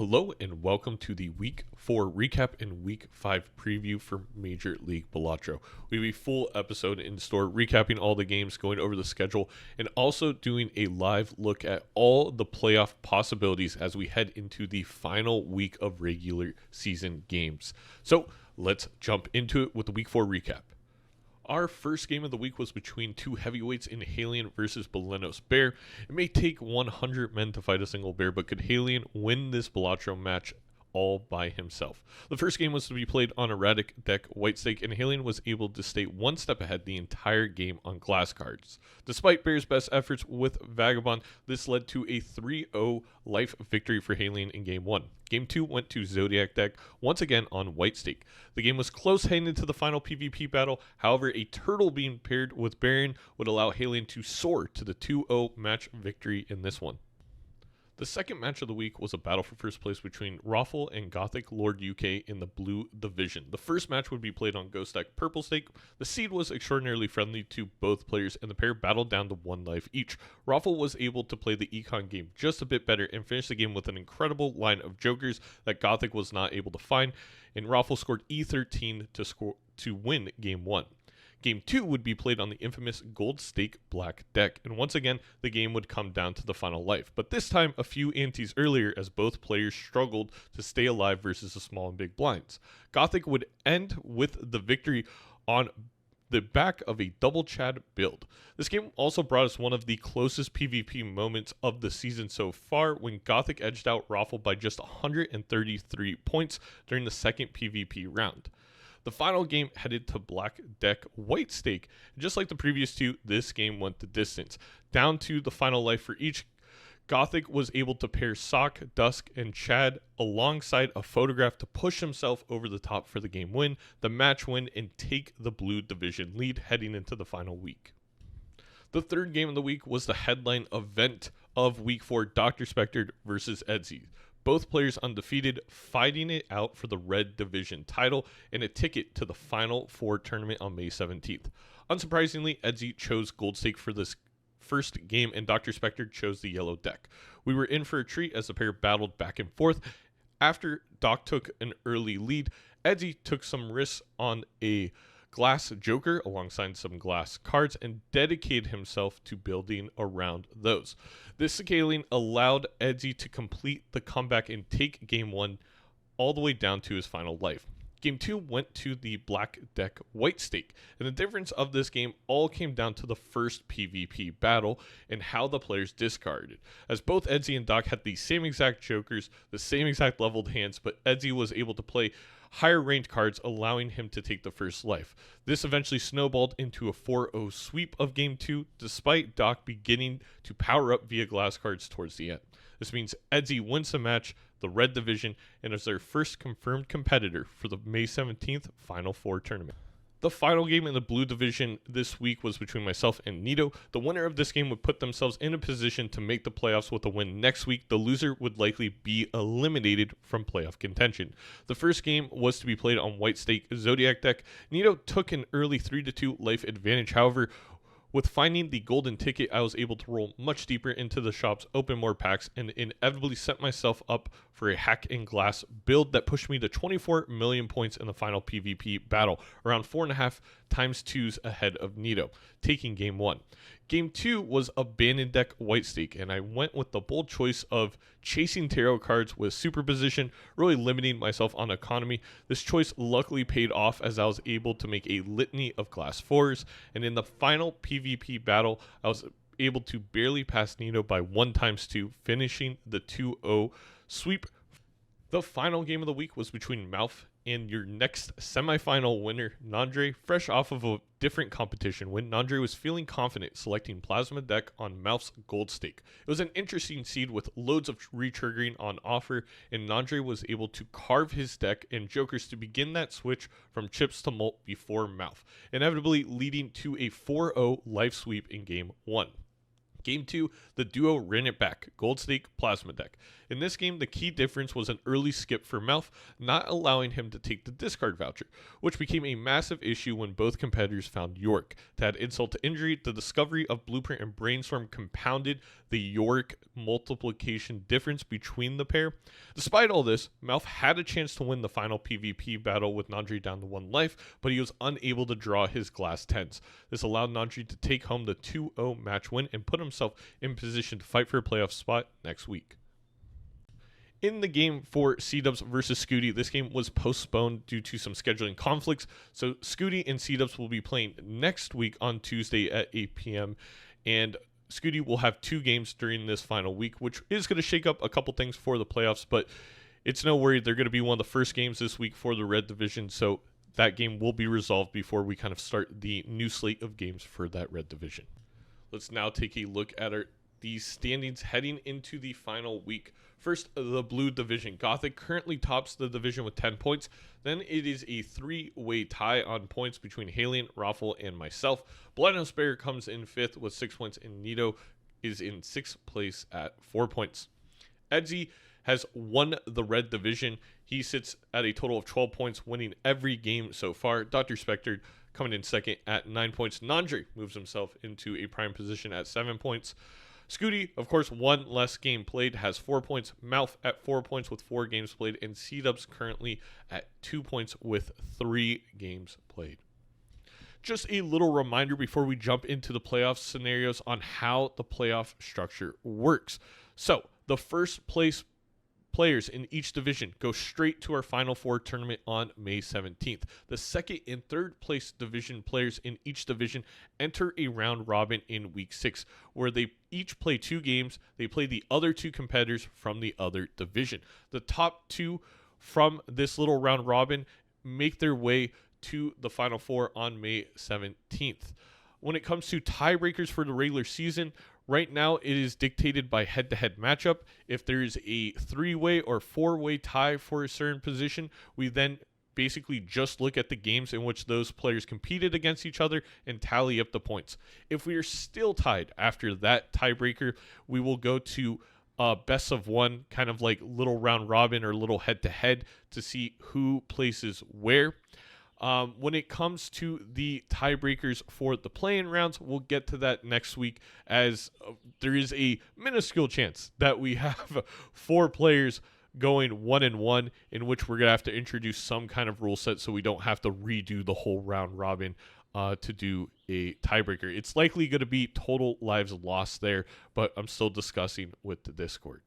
Hello and welcome to the Week 4 recap and Week 5 preview for Major League Balatro. We have a full episode in store recapping all the games, going over the schedule, and also doing a live look at all the playoff possibilities as we head into the final week of regular season games. So let's jump into it with the Week 4 recap. Our first game of the week was between two heavyweights in Halion versus Balenos Bear. It may take 100 men to fight a single bear, but could Halion win this Balatro match all by himself? The first game was to be played on erratic deck white stake, and Halion was able to stay one step ahead the entire game on glass cards. Despite Bear's best efforts with Vagabond, this led to a 3-0 life victory for Halion in Game 1. Game 2 went to Zodiac deck, once again on white stake. The game was close heading into the final PvP battle. However, a turtle being paired with Baron would allow Halion to soar to the 2-0 match victory in this one. The second match of the week was a battle for first place between Raffle and Gothic Lord UK in the Blue Division. The first match would be played on Ghost Deck Purple Stake. The seed was extraordinarily friendly to both players, and the pair battled down to one life each. Raffle was able to play the Econ game just a bit better and finish the game with an incredible line of jokers that Gothic was not able to find, and Raffle scored E13 to win Game 1. Game 2 would be played on the infamous Gold Stake Black deck, and once again, the game would come down to the final life, but this time a few antes earlier as both players struggled to stay alive versus the small and big blinds. Gothic would end with the victory on the back of a double Chad build. This game also brought us one of the closest PvP moments of the season so far when Gothic edged out Raffle by just 133 points during the second PvP round. The final game headed to black deck white stake. Just like the previous two, this game went the distance. Down to the final life for each, Gothic was able to pair Sock, Dusk, and Chad alongside a photograph to push himself over the top for the game win, the match win, and take the Blue Division lead heading into the final week. The third game of the week was the headline event of Week 4, Dr. Spectre versus Edzy. Both players undefeated, fighting it out for the Red Division title and a ticket to the Final Four tournament on May 17th. Unsurprisingly, Edzy chose Gold Stake for this first game, and Dr. Spectre chose the yellow deck. We were in for a treat as the pair battled back and forth. After Doc took an early lead, Edzy took some risks on a glass joker alongside some glass cards and dedicated himself to building around those. This scaling allowed Edzy to complete the comeback and take Game 1 all the way down to his final life. Game 2 went to the black deck white stake, and the difference of this game all came down to the first PvP battle and how the players discarded, as both Edzy and Doc had the same exact jokers, the same exact leveled hands, but Edzy was able to play higher ranked cards, allowing him to take the first life. This eventually snowballed into a 4-0 sweep of Game 2, despite Doc beginning to power up via glass cards towards the end. This means Edzy wins the match, the Red Division, and is their first confirmed competitor for the May 17th Final Four tournament. The final game in the Blue Division this week was between myself and Nito. The winner of this game would put themselves in a position to make the playoffs with a win next week. The loser would likely be eliminated from playoff contention. The first game was to be played on white stake Zodiac deck. Nito took an early 3-2 life advantage. However, with finding the golden ticket, I was able to roll much deeper into the shops, open more packs, and inevitably set myself up for a hack and glass build that pushed me to 24 million points in the final PvP battle, around 4.5 times 2s ahead of Nito, taking Game 1. Game 2 was abandoned deck white stake, and I went with the bold choice of chasing tarot cards with superposition, really limiting myself on economy. This choice luckily paid off as I was able to make a litany of class 4s, and in the final PvP battle, I was able to barely pass Nito by 1 times 2, finishing the 2-0 sweep. The final game of the week was between Mouth and your next semifinal winner, Nandre. Fresh off of a different competition win, Nandre was feeling confident selecting Plasma deck on Mouth's Gold Stake. It was an interesting seed with loads of retriggering on offer, and Nandre was able to carve his deck and jokers to begin that switch from chips to mult before Mouth, inevitably leading to a 4-0 life sweep in Game 1. Game 2, the duo ran it back, Gold Snake, Plasma Deck. In this game, the key difference was an early skip for Melf, not allowing him to take the discard voucher, which became a massive issue when both competitors found Yorick. To add insult to injury, the discovery of Blueprint and Brainstorm compounded the Yorick multiplication difference between the pair. Despite all this, Melf had a chance to win the final PvP battle with Nandri down to 1 life, but he was unable to draw his glass 10s. This allowed Nandri to take home the 2-0 match win and put himself in position to fight for a playoff spot next week. In the game for C-Dubs versus Scooty, this game was postponed due to some scheduling conflicts, so Scooty and C-Dubs will be playing next week on Tuesday at 8 p.m., and Scooty will have 2 games during this final week, which is going to shake up a couple things for the playoffs, but it's no worry. They're going to be one of the first games this week for the Red Division, so that game will be resolved before we kind of start the new slate of games for that Red Division. Let's now take a look at the standings heading into the final week. First, the Blue Division. Gothic currently tops the division with 10 points. Then it is a 3-way tie on points between Halion, Raffle, and myself. Blood and Spare comes in 5th with 6 points, and Nito is in 6th place at 4 points. Edsy has won the Red Division. He sits at a total of 12 points, winning every game so far. Dr. Spectre coming in 2nd at 9 points. Nandri moves himself into a prime position at 7 points. Scooty, of course, 1 less game played, has 4 points. Mouth at 4 points with 4 games played. And C-Dubs currently at 2 points with 3 games played. Just a little reminder before we jump into the playoff scenarios on how the playoff structure works. So, the first place players in each division go straight to our Final Four tournament on May 17th. The second and third place division players in each division enter a round robin in week 6, where they each play 2 games. They play the other 2 competitors from the other division. The top 2 from this little round robin make their way to the Final Four on May 17th. When it comes to tiebreakers for the regular season, right now it is dictated by head-to-head matchup. If there is a 3-way or 4-way tie for a certain position, we then basically just look at the games in which those players competed against each other and tally up the points. If we are still tied after that tiebreaker, we will go to best of 1, kind of like little round robin or little head-to-head to see who places where. When it comes to the tiebreakers for the play-in rounds, we'll get to that next week, as there is a minuscule chance that we have 4 players going 1-1, in which we're going to have to introduce some kind of rule set so we don't have to redo the whole round robin to do a tiebreaker. It's likely going to be total lives lost there, but I'm still discussing with the Discord.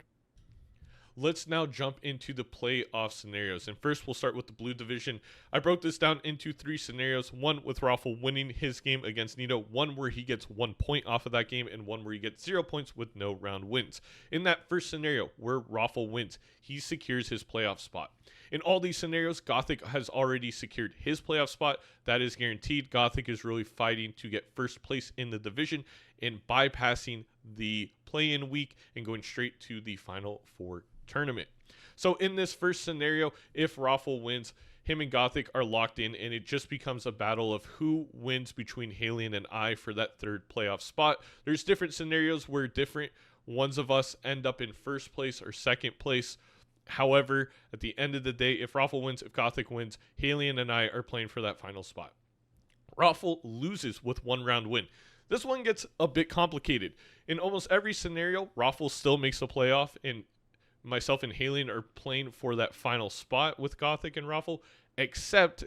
Let's now jump into the playoff scenarios. And first, we'll start with the Blue Division. I broke this down into 3 scenarios. 1 with Raffle winning his game against Nito. 1 where he gets 1 point off of that game. And 1 where he gets 0 points with no round wins. In that first scenario, where Raffle wins, he secures his playoff spot. In all these scenarios, Gothic has already secured his playoff spot. That is guaranteed. Gothic is really fighting to get first place in the division and bypassing the play-in week and going straight to the Final Four tournament. So in this first scenario, if Raffle wins, him and Gothic are locked in, and it just becomes a battle of who wins between Halion and I for that 3rd playoff spot. There's different scenarios where different ones of us end up in first place or second place. However, at the end of the day, if Raffle wins, if Gothic wins, Halion and I are playing for that final spot. Raffle loses with 1 round win. This one gets a bit complicated. In almost every scenario, Raffle still makes the playoff, and myself and Halion are playing for that final spot with Gothic and Raffle, except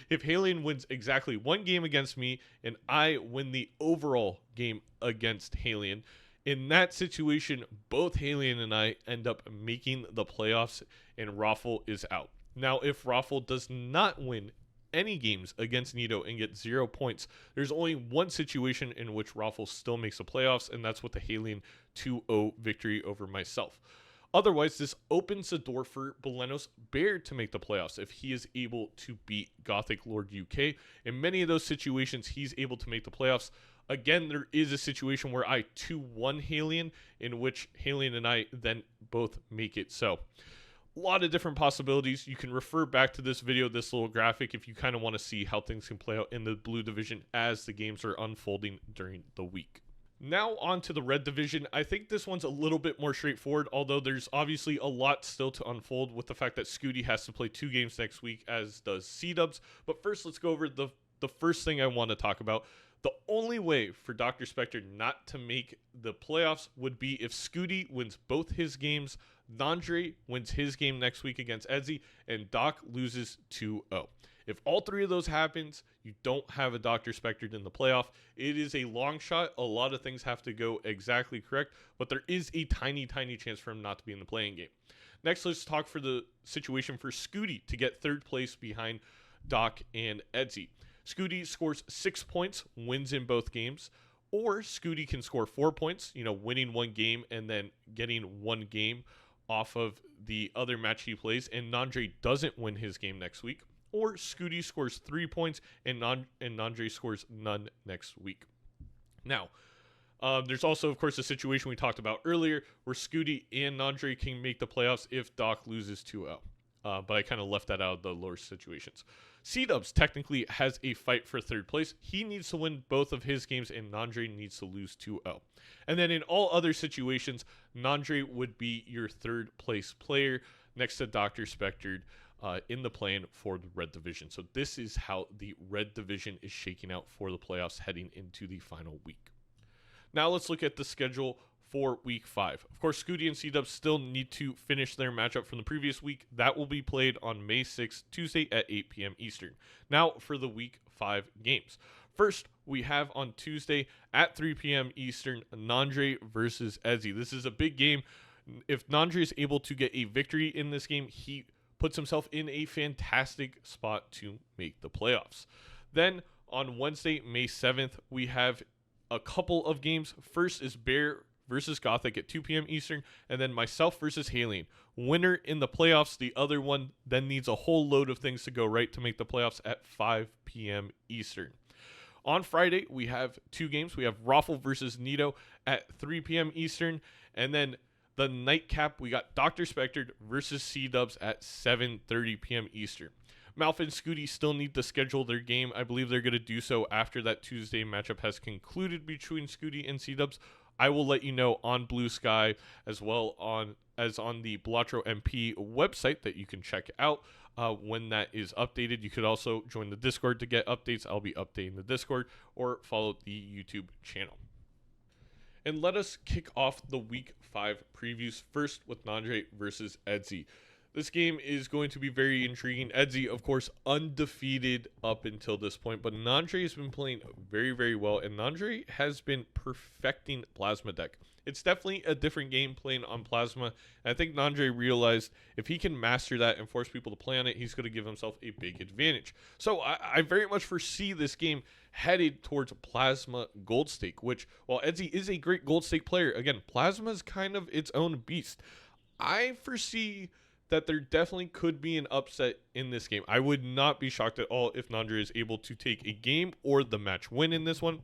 if Halion wins exactly 1 game against me and I win the overall game against Halion. In that situation, both Halion and I end up making the playoffs and Raffle is out. Now, if Raffle does not win any games against Nito and get 0 points, there's only one situation in which Raffle still makes the playoffs, and that's with the Halion 2-0 victory over myself. Otherwise, this opens the door for Belenos Bear to make the playoffs if he is able to beat Gothic Lord UK. In many of those situations, he's able to make the playoffs. Again, there is a situation where I 2-1 Halion, in which Halion and I then both make it. So, a lot of different possibilities. You can refer back to this video, this little graphic, if you kind of want to see how things can play out in the Blue Division as the games are unfolding during the week. Now on to the red division. I think this one's a little bit more straightforward, although there's obviously a lot still to unfold with the fact that Scooty has to play 2 games next week, as does C-Dubs. But first, let's go over the first thing I want to talk about. The only way for Dr. Spectre not to make the playoffs would be if Scooty wins both his games, Nandre wins his game next week against Edzy, and Doc loses 2-0. If all 3 of those happens, you don't have a Dr. Spectre in the playoff. It is a long shot. A lot of things have to go exactly correct, but there is a tiny, tiny chance for him not to be in the playing game. Next, let's talk for the situation for Scooty to get 3rd place behind Doc and Edzy. Scooty scores 6 points, wins in both games, or Scooty can score 4 points, winning 1 game and then getting 1 game off of the other match he plays, and Nandre doesn't win his game next week. Or Scooty scores 3 points and Nandre scores none next week. Now, there's also, of course, the situation we talked about earlier where Scooty and Nandre can make the playoffs if Doc loses 2-0. But I kind of left that out of the lower situations. C-Dubs technically has a fight for 3rd place. He needs to win both of his games, and Nandre needs to lose 2-0. And then in all other situations, Nandre would be your 3rd place player next to Dr. Spectre in the plan for the red division. So this is how the red division is shaking out for the playoffs heading into the final week. Now let's look at the schedule for week 5. Of course, Scooty and C-Dubs still need to finish their matchup from the previous week. That will be played on May 6th, Tuesday at 8 p.m. Eastern. Now for the week 5 games. First, we have on Tuesday at 3 p.m. Eastern, Nandre versus Edzy. This is a big game. If Nandre is able to get a victory in this game, he puts himself in a fantastic spot to make the playoffs. Then on Wednesday, May 7th, we have a couple of games. First is Bear versus Gothic at 2 p.m. Eastern, and then myself versus Haley. Winner in the playoffs. The other one then needs a whole load of things to go right to make the playoffs at 5 p.m. Eastern. On Friday, we have 2 games. We have Raffle versus Nito at 3 p.m. Eastern, and then the nightcap, we got Dr. Spectre versus C-Dubs at 7:30 p.m. Eastern. Malf and Scooty still need to schedule their game. I believe they're going to do so after that Tuesday matchup has concluded between Scooty and C-Dubs. I will let you know on Blue Sky as well as on the Balatro MP website that you can check out when that is updated. You could also join the Discord to get updates. I'll be updating the Discord, or follow the YouTube channel. And let us kick off the week 5 previews first with Nandre versus Edzy. This game is going to be very intriguing. Edzy, of course, undefeated up until this point, but Nandre has been playing very, very well, and Nandre has been perfecting Plasma deck. It's definitely a different game playing on Plasma, and I think Nandre realized if he can master that and force people to play on it, he's going to give himself a big advantage. So I very much foresee this game headed towards Plasma Gold Stake, which, while Edzy is a great Gold Stake player, again, Plasma is kind of its own beast. I foresee that there definitely could be an upset in this game. I would not be shocked at all if Nandre is able to take a game or the match win in this one.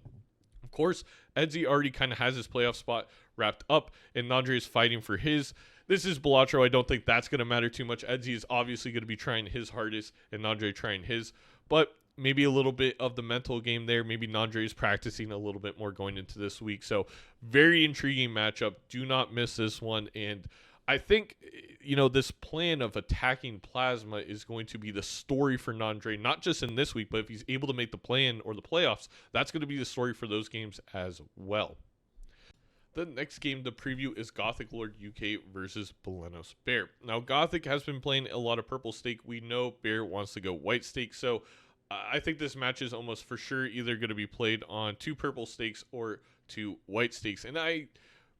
Of course, Edzy already kind of has his playoff spot wrapped up, and Nandre is fighting for his. This is Balatro. I don't think that's going to matter too much. Edzy is obviously going to be trying his hardest, and Nandre trying his. But maybe a little bit of the mental game there. Maybe Nandre is practicing a little bit more going into this week. So very intriguing matchup. Do not miss this one. And I think, this plan of attacking Plasma is going to be the story for Nandre, not just in this week, but if he's able to make the play-in or the playoffs, that's going to be the story for those games as well. The next game to preview is Gothic Lord UK versus Belenos Bear. Now, Gothic has been playing a lot of purple stake. We know Bear wants to go white stake, so I think this match is almost for sure either going to be played on 2 purple stakes or 2 white stakes. And I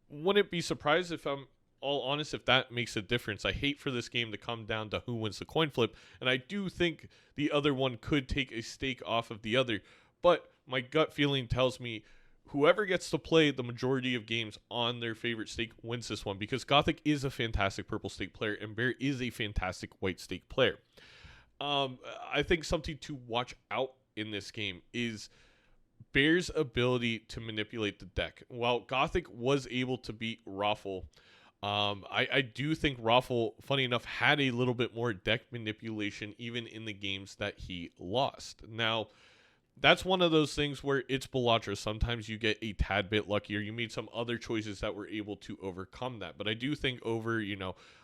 wouldn't be surprised, if I'm all honest, if that makes a difference. I hate for this game to come down to who wins the coin flip, and I do think the other one could take a stake off of the other, but my gut feeling tells me whoever gets to play the majority of games on their favorite stake wins this one, because Gothic is a fantastic purple stake player and Bear is a fantastic white stake player. I think something to watch out in this game is Bear's ability to manipulate the deck. While Gothic was able to beat Raffle, I do think Raffle, funny enough, had a little bit more deck manipulation even in the games that he lost. Now, that's one of those things where it's Balatro. Sometimes you get a tad bit luckier. You made some other choices that were able to overcome that. But I do think over,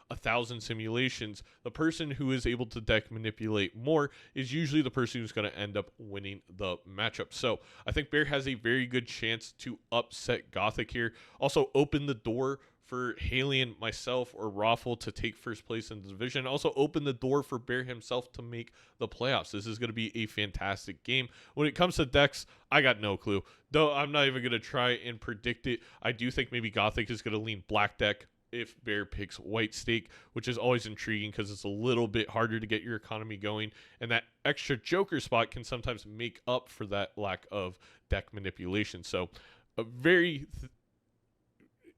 1,000 simulations, the person who is able to deck manipulate more is usually the person who's going to end up winning the matchup. So I think Bear has a very good chance to upset Gothic here. Also open the door for Haley and myself or Raffle to take first place in the division. Also open the door for Bear himself to make the playoffs. This is going to be a fantastic game. When it comes to decks, I got no clue. Though I'm not even going to try and predict it. I do think maybe Gothic is going to lean black deck if Bear picks white stake, which is always intriguing because it's a little bit harder to get your economy going. And that extra Joker spot can sometimes make up for that lack of deck manipulation. So a very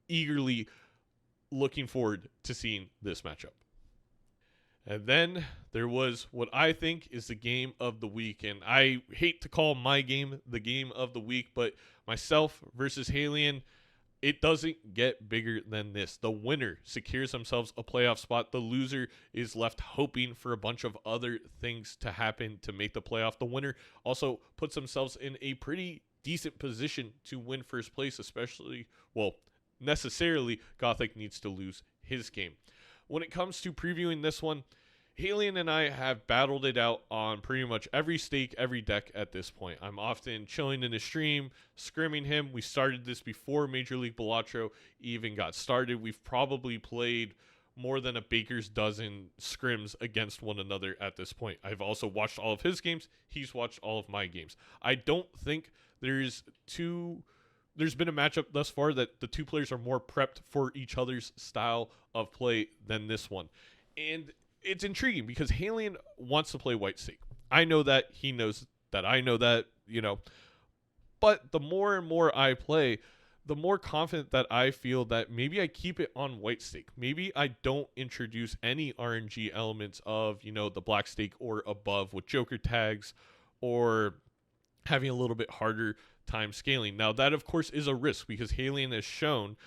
eagerly looking forward to seeing this matchup. And then there was what I think is the game of the week. And I hate to call my game the game of the week, but myself versus Halian, it doesn't get bigger than this. The winner secures themselves a playoff spot. The loser is left hoping for a bunch of other things to happen to make the playoff. The winner also puts themselves in a pretty decent position to win first place, especially, necessarily, Gothic needs to lose his game. When it comes to previewing this one, Halian and I have battled it out on pretty much every stake, every deck at this point. I'm often chilling in the stream, scrimming him. We started this before Major League Balatro even got started. We've probably played more than a baker's dozen scrims against one another at this point. I've also watched all of his games. He's watched all of my games. I don't think there's been a matchup thus far that the two players are more prepped for each other's style of play than this one. And it's intriguing because Halian wants to play white stake. I know that. He knows that. I know that, But the more and more I play, the more confident that I feel that maybe I keep it on white stake. Maybe I don't introduce any RNG elements of, the black stake or above with Joker tags or having a little bit harder time scaling. Now, that, of course, is a risk because Halian has shown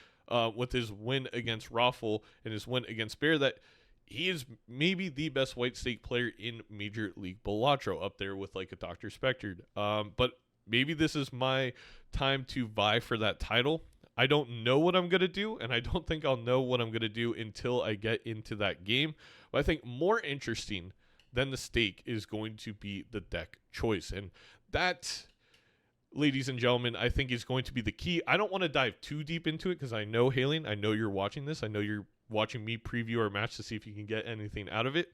with his win against Raffle and his win against Bear that he is maybe the best white stake player in Major League Balatro, up there with like a Dr. Spectred. But maybe this is my time to vie for that title. I don't know what I'm going to do, and I don't think I'll know what I'm going to do until I get into that game. But I think more interesting than the stake is going to be the deck choice. And that, ladies and gentlemen, I think is going to be the key. I don't want to dive too deep into it because I know, Halian, I know you're watching this. I know you're watching me preview our match to see if you can get anything out of it.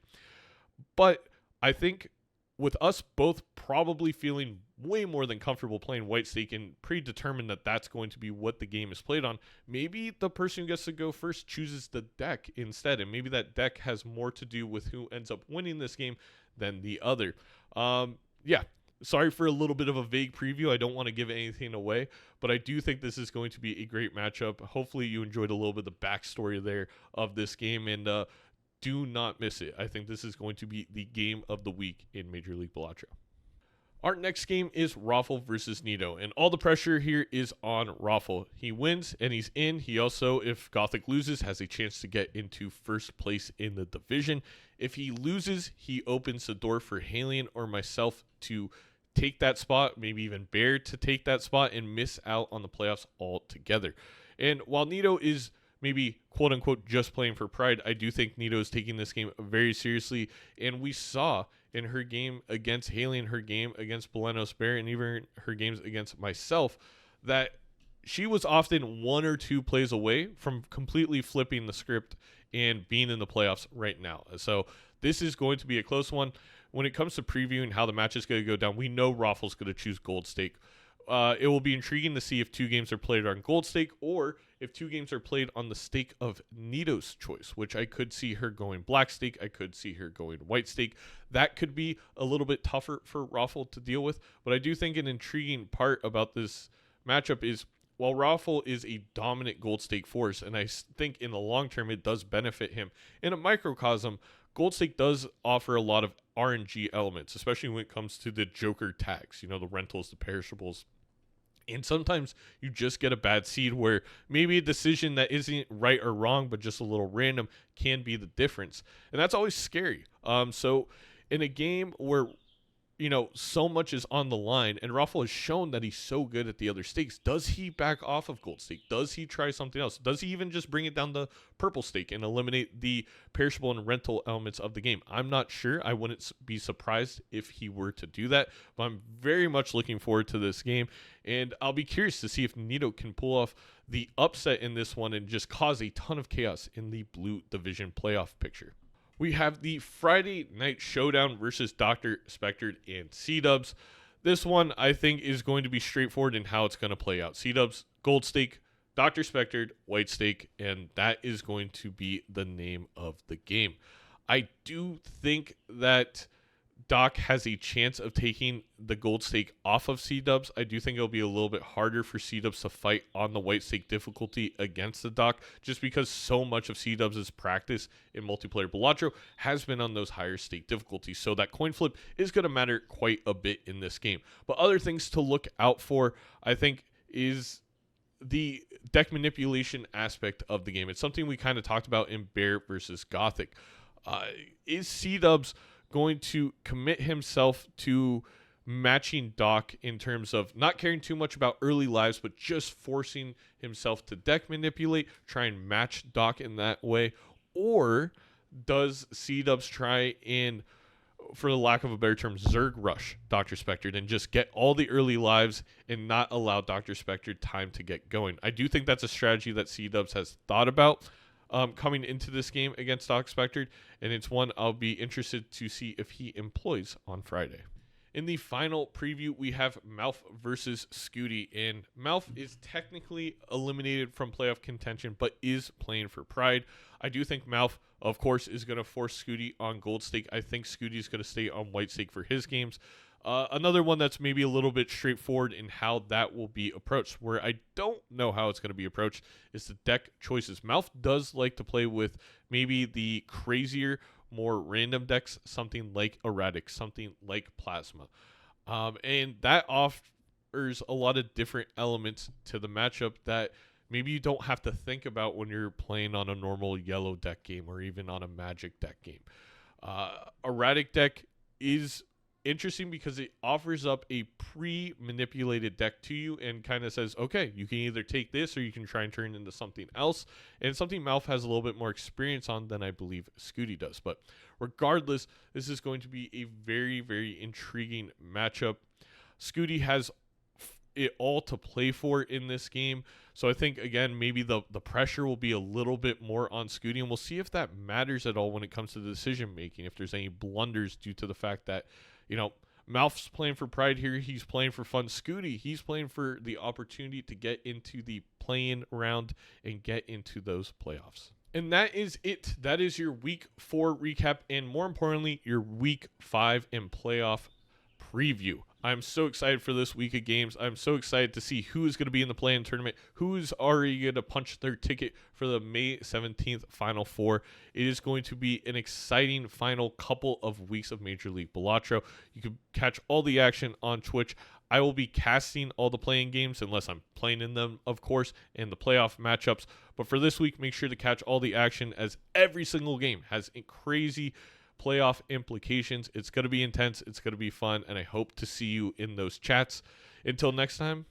But I think with us both probably feeling way more than comfortable playing white stake and predetermined that that's going to be what the game is played on, maybe the person who gets to go first chooses the deck instead, and maybe that deck has more to do with who ends up winning this game than the other. Sorry for a little bit of a vague preview. I don't want to give anything away, but I do think this is going to be a great matchup. Hopefully you enjoyed a little bit of the backstory there of this game, and do not miss it. I think this is going to be the game of the week in Major League Balatro. Our next game is Raffle versus Nito, and all the pressure here is on Raffle. He wins and he's in. He also, if Gothic loses, has a chance to get into first place in the division. If he loses, he opens the door for Halian or myself to take that spot, maybe even Bear to take that spot and miss out on the playoffs altogether. And while Nito is maybe quote unquote just playing for pride, I do think Nito is taking this game very seriously. And we saw in her game against Haley and her game against Belenos Bear and even her games against myself that she was often one or two plays away from completely flipping the script and being in the playoffs right now. So this is going to be a close one. When it comes to previewing how the match is going to go down, we know Raffle's going to choose gold stake. It will be intriguing to see if two games are played on gold stake or if two games are played on the stake of Nito's choice, which I could see her going black stake. I could see her going white stake. That could be a little bit tougher for Raffle to deal with. But I do think an intriguing part about this matchup is while Raffle is a dominant gold stake force, and I think in the long term it does benefit him, in a microcosm, gold stake does offer a lot of RNG elements, especially when it comes to the Joker tags, the rentals, the perishables. And sometimes you just get a bad seed where maybe a decision that isn't right or wrong, but just a little random can be the difference. And that's always scary. So in a game where so much is on the line, and Raffle has shown that he's so good at the other stakes. Does he back off of gold stake? Does he try something else? Does he even just bring it down to purple stake and eliminate the perishable and rental elements of the game? I'm not sure. I wouldn't be surprised if he were to do that, but I'm very much looking forward to this game, and I'll be curious to see if Nito can pull off the upset in this one and just cause a ton of chaos in the blue division playoff picture. We have the Friday night showdown versus Dr. Spectred and C-Dubs. This one, I think, is going to be straightforward in how it's going to play out. C-Dubs, gold stake, Dr. Spectred, white stake, and that is going to be the name of the game. I do think that Doc has a chance of taking the gold stake off of C-Dubs. I do think it'll be a little bit harder for C-Dubs to fight on the white stake difficulty against the Doc, just because so much of C-Dubs' practice in multiplayer Balatro has been on those higher stake difficulties. So that coin flip is going to matter quite a bit in this game. But other things to look out for, I think, is the deck manipulation aspect of the game. It's something we kind of talked about in Bear versus Gothic. Is C-Dubs going to commit himself to matching Doc in terms of not caring too much about early lives, but just forcing himself to deck manipulate, try and match Doc in that way? Or does C-Dubs try and, for the lack of a better term, Zerg rush Dr. Spectred and just get all the early lives and not allow Dr. Spectred time to get going? I do think that's a strategy that C-Dubs has thought about coming into this game against Dr. Spectred, and it's one I'll be interested to see if he employs on Friday. In the final preview, we have Malf versus Scooty, and Malf is technically eliminated from playoff contention, but is playing for Pride. I do think Malf, of course, is going to force Scooty on gold stake. I think Scooty is going to stay on white stake for his games. Another one that's maybe a little bit straightforward in how that will be approached, where I don't know how it's going to be approached, is the deck choices. Malf does like to play with maybe the crazier, more random decks, something like Erratic, something like Plasma. And that offers a lot of different elements to the matchup that maybe you don't have to think about when you're playing on a normal yellow deck game or even on a Magic deck game. Erratic deck is interesting because it offers up a pre-manipulated deck to you and kind of says, okay, you can either take this or you can try and turn it into something else, and something Malf has a little bit more experience on than I believe Scooty does. But regardless, this is going to be a very, very intriguing matchup. Scooty has it all to play for in this game, so I think, again, maybe the pressure will be a little bit more on Scooty, and we'll see if that matters at all when it comes to the decision making, if there's any blunders due to the fact that Malf's playing for Pride here. He's playing for fun. Scooty, he's playing for the opportunity to get into the play-in round and get into those playoffs. And that is it. That is your Week 4 recap, and more importantly, your Week 5 and playoff preview. I'm so excited for this week of games. I'm so excited to see who is going to be in the play-in tournament, who's already going to punch their ticket for the May 17th Final Four. It is going to be an exciting final couple of weeks of Major League Balatro. You can catch all the action on Twitch. I will be casting all the playing games, unless I'm playing in them, of course, and the playoff matchups. But for this week, make sure to catch all the action, as every single game has a crazy playoff implications. It's going to be intense. It's going to be fun, and I hope to see you in those chats. Until next time,